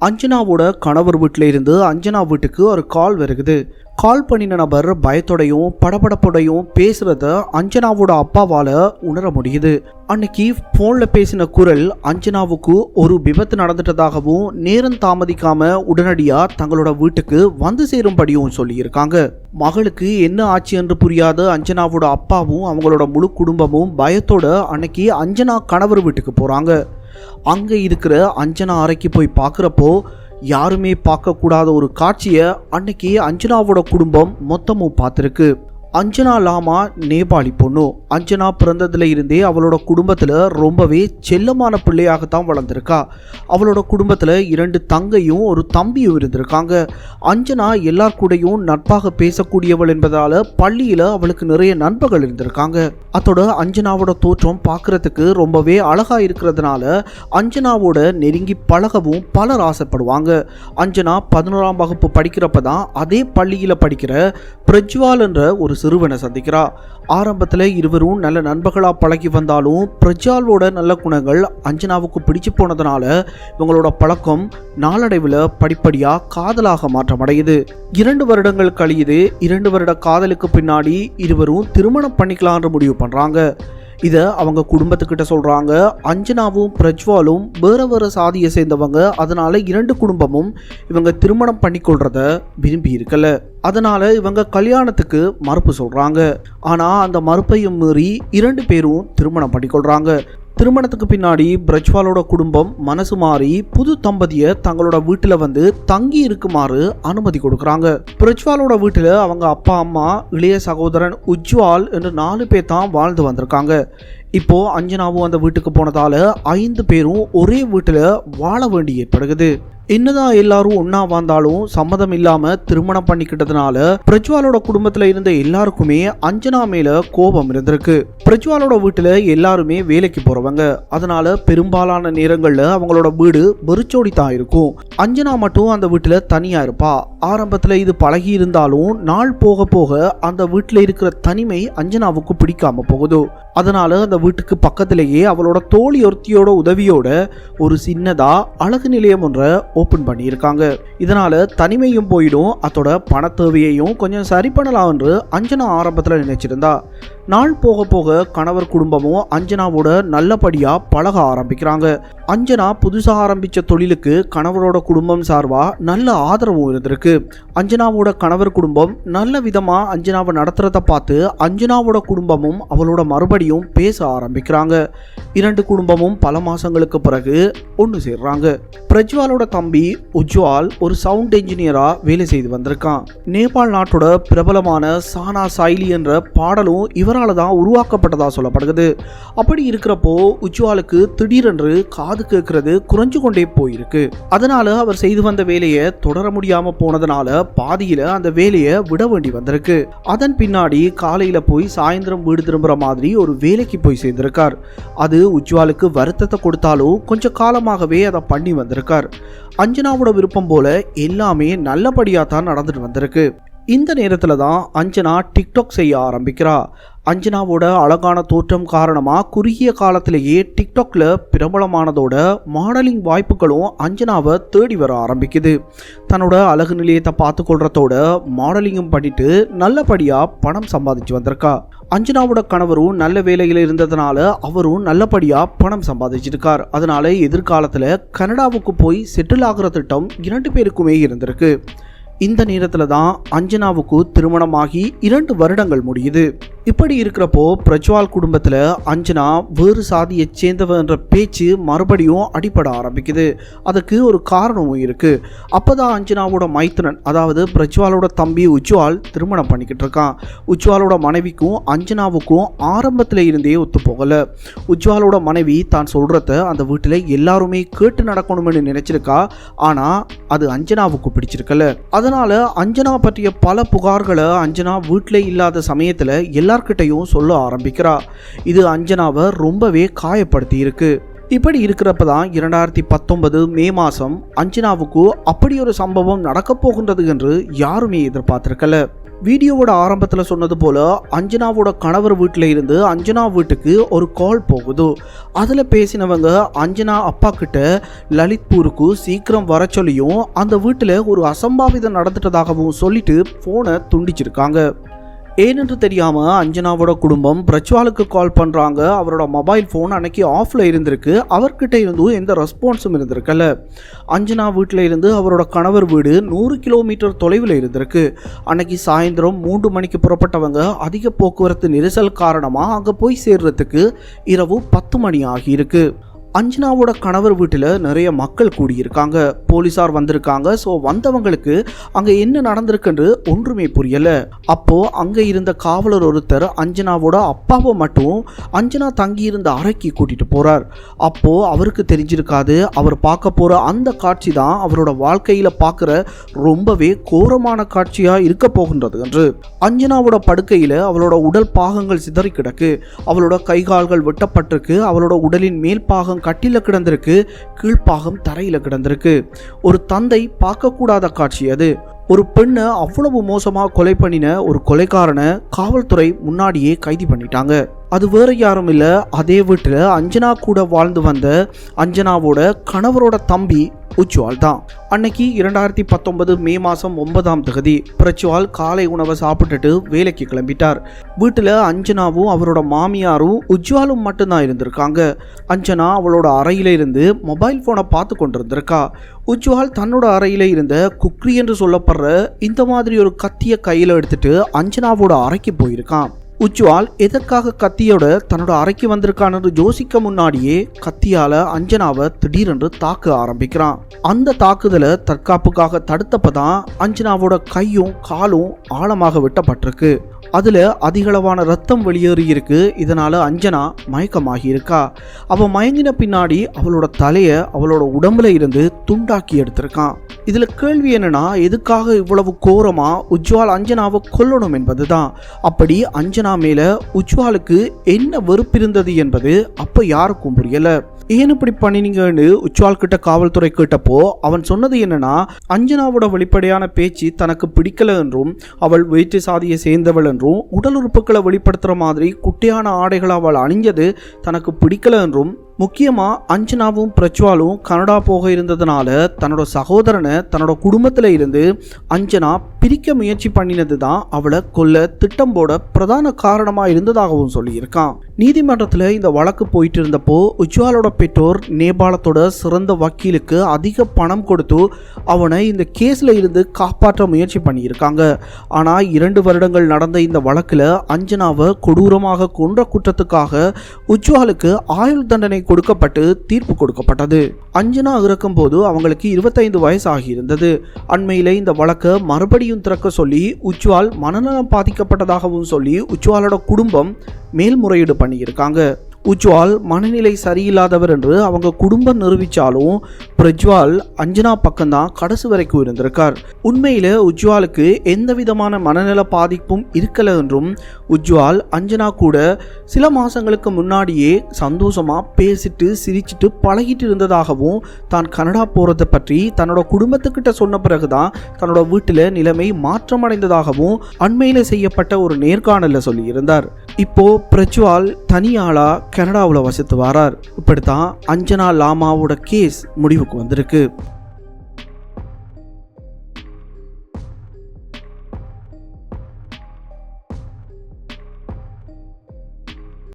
அஞ்சனாவோட கணவர் வீட்டில் இருந்து அஞ்சனா வீட்டுக்கு ஒரு கால் வருகுது. கால் பண்ணின நபர் பயத்தோடையும் படபடப்போடையும் பேசுறத அஞ்சனாவோட அப்பாவால் உணர முடியுது. அன்னைக்கு ஃபோனில் பேசின குரல் அஞ்சனாவுக்கு ஒரு விபத்து நடந்துட்டதாகவும் நேரம் தாமதிக்காம உடனடியாக தங்களோட வீட்டுக்கு வந்து சேரும்படியும் சொல்லியிருக்காங்க. மகளுக்கு என்ன ஆச்சு என்று புரியாத அஞ்சனாவோட அப்பாவும் அவங்களோட முழு குடும்பமும் பயத்தோட அன்னைக்கு அஞ்சனா கணவர் வீட்டுக்கு போகிறாங்க. அங்கே இருக்கிற அஞ்சனா அறைக்கு போய் பார்க்குறப்போ யாருமே பார்க்கக்கூடாத ஒரு காட்சியை அன்னைக்கு அஞ்சனாவோட குடும்பம் மொத்தமும் பார்த்துருக்கு. அஞ்சனா லாமா நேபாளி பொண்ணு. அஞ்சனா பிறந்ததுல இருந்தே அவளோட குடும்பத்தில் ரொம்பவே செல்லமான பிள்ளையாகத்தான் வளர்ந்துருக்கா. அவளோட குடும்பத்தில் 2 தங்கையும் ஒரு தம்பியும் இருந்திருக்காங்க. அஞ்சனா எல்லார் கூடயும் நட்பாக பேசக்கூடியவள் என்பதால் பள்ளியில் அவளுக்கு நிறைய நண்பர்கள் இருந்திருக்காங்க. அதோட அஞ்சனாவோட தோற்றம் பார்க்குறதுக்கு ரொம்பவே அழகாக இருக்கிறதுனால அஞ்சனாவோட நெருங்கி பழகவும் பலர் ஆசைப்படுவாங்க. அஞ்சனா 11ஆம் வகுப்பு படிக்கிறப்ப தான் அதே பள்ளியில் படிக்கிற பிரஜ்வால் என்ற ஒரு சிறுவனை சந்திக்கிறா. ஆரம்பத்தில் இருவரும் நல்ல நண்பர்களாக பழகி வந்தாலும் பிரஜ்வாலோட நல்ல குணங்கள் அஞ்சனாவுக்கு பிடிச்சு போனதுனால இவங்களோட பழக்கம் நாளடைவில் படிப்படியாக காதலாக மாற்றமடையுது. 2 வருடங்கள் கழியுது. 2 வருட காதலுக்கு பின்னாடி இருவரும் திருமணம் பண்ணிக்கலான்னு முடிவு பண்ணுறாங்க. இதை அவங்க குடும்பத்துக்கிட்ட சொல்கிறாங்க. அஞ்சனாவும் பிரஜ்வாலும் வேறு சாதியை சேர்ந்தவங்க. அதனால் 2 குடும்பமும் இவங்க திருமணம் பண்ணிக்கொள்கிறத விரும்பி இருக்கல. அதனால் இவங்க கல்யாணத்துக்கு மறுப்பு சொல்கிறாங்க. ஆனால் அந்த மறுப்பையும் மீறி 2 பேரும் திருமணம் பண்ணிக்கொள்கிறாங்க. திருமணத்துக்கு பின்னாடி பிரஜ்வாலோட குடும்பம் மனசு மாறி புது தம்பதியை தங்களோட வீட்டில் வந்து தங்கி இருக்குமாறு அனுமதி கொடுக்குறாங்க. பிரஜ்வாலோட வீட்டில் அவங்க அப்பா அம்மா இளைய சகோதரன் உஜ்வால் என்று 4 பேர் தான் வாழ்ந்து வந்திருக்காங்க. இப்போ அஞ்சனாவும் அந்த வீட்டுக்கு போனதால 5 பேரும் ஒரே வீட்டில் வாழ வேண்டி ஏற்படுகிறது. என்னதான் எல்லாரும் ஒன்னா வாழ்ந்தாலும் சம்மதம் இல்லாம திருமணம் பண்ணிக்கிட்டதுனால பிரஜ்வாலோட குடும்பத்துல இருந்த எல்லாருக்குமே அஞ்சனா மேல கோபம் இருந்திருக்கு. பிரஜ்வாலோட வீட்டுல எல்லாருமே வேலைக்கு போறவங்க. அதனால பெரும்பாலான நேரங்கள்ல அவங்களோட வீடு வெறிச்சோடி தான் இருக்கும். அஞ்சனா மட்டும் அந்த வீட்டுல தனியா இருப்பா. ஆரம்பத்துல இது பழகி இருந்தாலும் நாள் போக போக அந்த வீட்டுல இருக்கிற தனிமை அஞ்சனாவுக்கு பிடிக்காம போகுது. அதனால அந்த வீட்டுக்கு பக்கத்திலேயே அவளோட தோழி ஒருத்தியோட உதவியோட ஒரு சின்னதா அழகு நிலையம் ஒன்றை ஓப்பன் பண்ணியிருக்காங்க. இதனால தனிமையும் போயிடும், அதோட பண தேவையையும் கொஞ்சம் சரி பண்ணலாம் என்று அஞ்சனா ஆரம்பத்தில் நினைச்சிருந்தா. நாள் போக போக கணவர் குடும்பமும் அஞ்சனாவோட நல்லபடியா பழக ஆரம்பிக்கிறாங்க. அஞ்சனா புதுசாக ஆரம்பிச்ச தொழிலுக்கு கணவரோட குடும்பம் சார்பா நல்ல ஆதரவும் இருந்திருக்கு. அஞ்சனாவோட கணவர் குடும்பம் நல்ல விதமா அஞ்சனாவை நடத்துறத பார்த்து அஞ்சனாவோட குடும்பமும் அவளோட மறுபடியும் பேச ஆரம்பிக்கிறாங்க. 2 குடும்பமும் பல மாசங்களுக்கு பிறகு ஒன்று சேர்றாங்க. பிரஜ்வாலோட தம்பி உஜ்வால் ஒரு சவுண்ட் என்ஜினியரா வேலை செய்து வந்திருக்கான். நேபாள் நாட்டோட பிரபலமான சானா சைலி என்ற பாடலும் இவரால் தான் உருவாக்கப்பட்டதா சொல்லப்படுகிறது. அப்படி இருக்கிறப்போ உஜ்வாலுக்கு திடீரென்று காது கேட்கறது குறைஞ்சு கொண்டே போயிருக்கு. அதனால அவர் செய்து வந்த வேலையை தொடர முடியாம போனதுனால பாதியில அந்த வேலையை விட வேண்டி வந்திருக்கு. அதன் பின்னாடி காலையில போய் சாயந்தரம் வீடு திரும்புற மாதிரி ஒரு வேலைக்கு போய் சேர்ந்திருக்கார். அது உஜ்வாலுக்கு வருத்தத்தை கொடுத்தாலும் கொஞ்சம் காலமாகவே அதை பண்ணி வந்திருக்கார். அஞ்சனாவோட விருப்பம் போல எல்லாமே நல்லபடியா தான் நடந்துட்டு வந்திருக்கு. இந்த நேரத்தில் தான் அஞ்சனா டிக்டாக் செய்ய ஆரம்பிக்கிறா. அஞ்சனாவோட அழகான தோற்றம் காரணமாக குறுகிய காலத்திலேயே டிக்டாக்ல பிரபலமானதோட மாடலிங் வாய்ப்புகளும் அஞ்சனாவை தேடி வர ஆரம்பிக்குது. தன்னோட அழகு நிலையத்தை பார்த்து கொள்றதோட மாடலிங்கும் பண்ணிட்டு நல்லபடியாக பணம் சம்பாதிச்சு வந்திருக்கா. அஞ்சனாவோட கணவரும் நல்ல வேலையில் இருந்ததுனால அவரும் நல்லபடியாக பணம் சம்பாதிச்சிருக்கார். அதனால எதிர்காலத்தில் கனடாவுக்கு போய் செட்டில் ஆகிற திட்டம் 2 பேருக்குமே இருந்திருக்கு. இந்த நேரத்தில் தான் அஞ்சனாவுக்கு திருமணமாகி 2 வருடங்கள் முடியுது. இப்படி இருக்கிறப்போ பிரஜ்வால் குடும்பத்தில் அஞ்சனா வேறு சாதியை சேர்ந்தவ என்ற பேச்சு மறுபடியும் அடிபட ஆரம்பிக்குது. அதுக்கு ஒரு காரணமும் இருக்கு. அப்போதான் அஞ்சனாவோட மைத்துனன், அதாவது பிரஜ்வாலோட தம்பி உஜ்வால் திருமணம் பண்ணிக்கிட்டு இருக்கான். உஜ்வாலோட மனைவிக்கும் அஞ்சனாவுக்கும் ஆரம்பத்தில் இருந்தே ஒத்து போகல. உஜ்வாலோட மனைவி தான் சொல்றத அந்த வீட்டில் எல்லாருமே கேட்டு நடக்கணும்னு நினைச்சிருக்கா. ஆனா அது அஞ்சனாவுக்கு பிடிச்சிருக்கல. அதனால அஞ்சனா பற்றிய பல புகார்களை அஞ்சனா வீட்டில் இல்லாத சமயத்தில் எல்லார்கிட்டையும் சொல்ல ஆரம்பிக்கிறா. இது அஞ்சனாவை ரொம்பவே காயப்படுத்தி இருக்கு. இப்படி இருக்கிறப்ப தான் 2019 மே மாதம் அஞ்சனாவுக்கு அப்படி ஒரு சம்பவம் நடக்கப் போகின்றது என்று யாருமே எதிர்பார்த்திருக்கல. வீடியோவோட ஆரம்பத்தில் சொன்னது போல அஞ்சனாவோட கணவர் வீட்டில் இருந்து அஞ்சனா வீட்டுக்கு ஒரு கால் போகுது. அதில் பேசினவங்க அஞ்சனா அப்பா கிட்ட லலித்பூருக்கு சீக்கிரம் வர சொல்லியும் அந்த வீட்டில் ஒரு அசம்பாவிதம் நடந்துட்டதாகவும் சொல்லிட்டு ஃபோனை துண்டிச்சிருக்காங்க. ஏனென்று தெரியாமல் அஞ்சனாவோட குடும்பம் பிரஜ்வாலுக்கு கால் பண்ணுறாங்க. அவரோட மொபைல் ஃபோன் அன்னைக்கு ஆஃபில் இருந்திருக்கு. அவர்கிட்ட இருந்தும் எந்த ரெஸ்பான்ஸும் இருந்திருக்கல. அஞ்சனா வீட்டில் இருந்து அவரோட கணவர் வீடு 100 கிலோமீட்டர் தொலைவில் இருந்திருக்கு. அன்னைக்கு சாயந்தரம் 3 மணிக்கு புறப்பட்டவங்க அதிக போக்குவரத்து நெரிசல் காரணமாக அங்கே போய் சேர்றதுக்கு இரவு 10 மணி ஆகியிருக்கு. அஞ்சனாவோட கணவர் வீட்டில் நிறைய மக்கள் கூடியிருக்காங்க. போலீஸார் வந்திருக்காங்க. ஸோ வந்தவங்களுக்கு அங்கே என்ன நடந்திருக்குன்னு ஒன்றுமே புரியலை. அப்போது அங்கே இருந்த காவலர் ஒருத்தர் அஞ்சனாவோட அப்பாவை மட்டும் அஞ்சனா தங்கியிருந்த அறைக்கு கூட்டிகிட்டு போகிறார். அப்போது அவருக்கு தெரிஞ்சிருக்காது அவர் பார்க்க போகிற அந்த காட்சி தான் அவரோட வாழ்க்கையில் பார்க்குற ரொம்பவே கோரமான காட்சியாக இருக்க போகின்றது என்று. அஞ்சனாவோட படுக்கையில் அவளோட உடல் பாகங்கள் சிதறி கிடக்கு. அவளோட கைகால்கள் வெட்டப்பட்டிருக்கு. அவளோட உடலின் மேல் பாகம் கட்டில கிடந்திருக்கு. கீழ்ப்பாகம் தரையில கிடந்திருக்கு. ஒரு தந்தை பார்க்கக்கூடாத காட்சி அது. ஒரு பெண்ணை அவ்வளவு மோசமாக கொலை பண்ணின ஒரு கொலைக்காரனை காவல்துறை முன்னாடியே கைது பண்ணிட்டாங்க. அது வேற யாரும் இல்லை, அதே வீட்டில் அஞ்சனா கூட வாழ்ந்து வந்த அஞ்சனாவோட கணவரோட தம்பி உஜ்வால் தான். அன்னைக்கு 2019 மே மாதம் 9ஆம் தேதி பிரஜ்வால் காலை உணவை சாப்பிட்டுட்டு வேலைக்கு கிளம்பிட்டார். வீட்டில் அஞ்சனாவும் அவரோட மாமியாரும் உஜ்வாலும் மட்டும்தான் இருந்திருக்காங்க. அஞ்சனா அவளோட அறையில இருந்து மொபைல் ஃபோனை பார்த்து கொண்டிருந்திருக்கா. உஜ்வால் தன்னோட அறையில இருந்த குக்ரி என்று சொல்லப்படுற இந்த மாதிரி ஒரு கத்தியை கையில் எடுத்துட்டு அஞ்சனாவோட அறைக்கு போயிருக்கான். உஜ்வால் எதற்காக கத்தியோட தன்னோட அறைக்கு வந்திருக்கான்னு யோசிக்க முன்னாடியே கத்தியால அஞ்சனாவை திடீரென்று தாக்க ஆரம்பிக்கிறான். அந்த தாக்குதலை தற்காப்புக்காக தடுத்தப்பதான் அஞ்சனாவோட கையும் காலும் ஆழமாக வெட்டப்பட்டிருக்கு. அதுல அதிகளவான ரத்தம் வெளியேறி இருக்கு. இதனால அஞ்சனா மயக்கமாகி இருக்கா. அவ மயங்கின பின்னாடி அவளோட தலைய அவளோட உடம்புல இருந்து துண்டாக்கி எடுத்திருக்கான். இதுல கேள்வி என்னன்னா, எதுக்காக இவ்வளவு கோரமா உஜ்வால் அஞ்சனாவை கொல்லணும் என்பதுதான். அப்படி அஞ்சனா மேல உஜ்வாலுக்கு என்ன வெறுப்பு இருந்தது என்பது அப்ப யாருக்கும் புரியல. ஏன் இப்படி பண்ணினீங்கன்னு உஜ்வால் கிட்ட காவல்துறை கேட்டப்போ அவன் சொன்னது என்னன்னா, அஞ்சனாவோட வெளிப்படையான பேச்சு தனக்கு பிடிக்கல என்றும் அவள் வேற்று சாதியை சேர்ந்தவள் என்றும் உடல் உறுப்புகளை வெளிப்படுத்துற மாதிரி குட்டியான ஆடைகளை அவள் அணிஞ்சது தனக்கு பிடிக்கல என்றும் முக்கியமா அஞ்சனாவும் பிரஜ்வாலும் கனடா போக இருந்ததுனால தன்னோட சகோதரனை தன்னோட குடும்பத்துல இருந்து அஞ்சனா பிரிக்க முயற்சி பண்ணினது தான் அவளை கொல்ல திட்டம் போட பிரதான காரணமா இருந்ததாகவும் சொல்லியிருக்கான். நீதிமன்றத்தில் இந்த வழக்கு போயிட்டு இருந்தப்போ உஜ்வாலோட பெற்றோர் நேபாளத்தோட சிறந்த வக்கீலுக்கு அதிக பணம் கொடுத்து அவனை இந்த கேஸ்ல இருந்து காப்பாற்ற முயற்சி பண்ணியிருக்காங்க. ஆனா 2 வருடங்கள் நடந்த இந்த வழக்குல அஞ்சனாவை கொடூரமாக கொன்ற குற்றத்துக்காக உஜ்வாலுக்கு ஆயுள் தண்டனை கொடுக்கப்பட்டு தீர்ப்பு கொடுக்கப்பட்டது. அஞ்சனா இறக்கும் போது அவங்களுக்கு 25 வயசு ஆகியிருந்தது. அண்மையில இந்த வழக்கை மறுபடியும் திறக்க சொல்லி உஜ்வால் மனநலம் பாதிக்கப்பட்டதாகவும் சொல்லி உஜ்வாலோட குடும்பம் மேல்முறையீடு பண்ணியிருக்காங்க. உஜ்வால் மனநிலை சரியில்லாதவர் என்று அவங்க குடும்பம் நிரூபித்தாலும் பிரஜ்வால் அஞ்சனா பக்கம்தான் கடைசி வரைக்கும் இருந்திருக்கார். உண்மையில உஜ்வாலுக்கு எந்த விதமான மனநல பாதிப்பும் இருக்கல என்றும் உஜ்வால் அஞ்சனா கூட சில மாசங்களுக்கு முன்னாடியே சந்தோஷமா பேசிட்டு சிரிச்சிட்டு பழகிட்டு இருந்ததாகவும் தான் கனடா போறதை பற்றி தன்னோட குடும்பத்துக்கிட்ட சொன்ன பிறகுதான் தன்னோட வீட்டில் நிலைமை மாற்றமடைந்ததாகவும் அண்மையில செய்யப்பட்ட ஒரு நேர்காணல சொல்லியிருந்தார். இப்போ பிரஜ்வால் தனியாளா கனடாவில் வசித்து வரார். இப்படித்தான் அஞ்சனா லாமாவோட கேஸ் முடிவுக்கு வந்திருக்கு.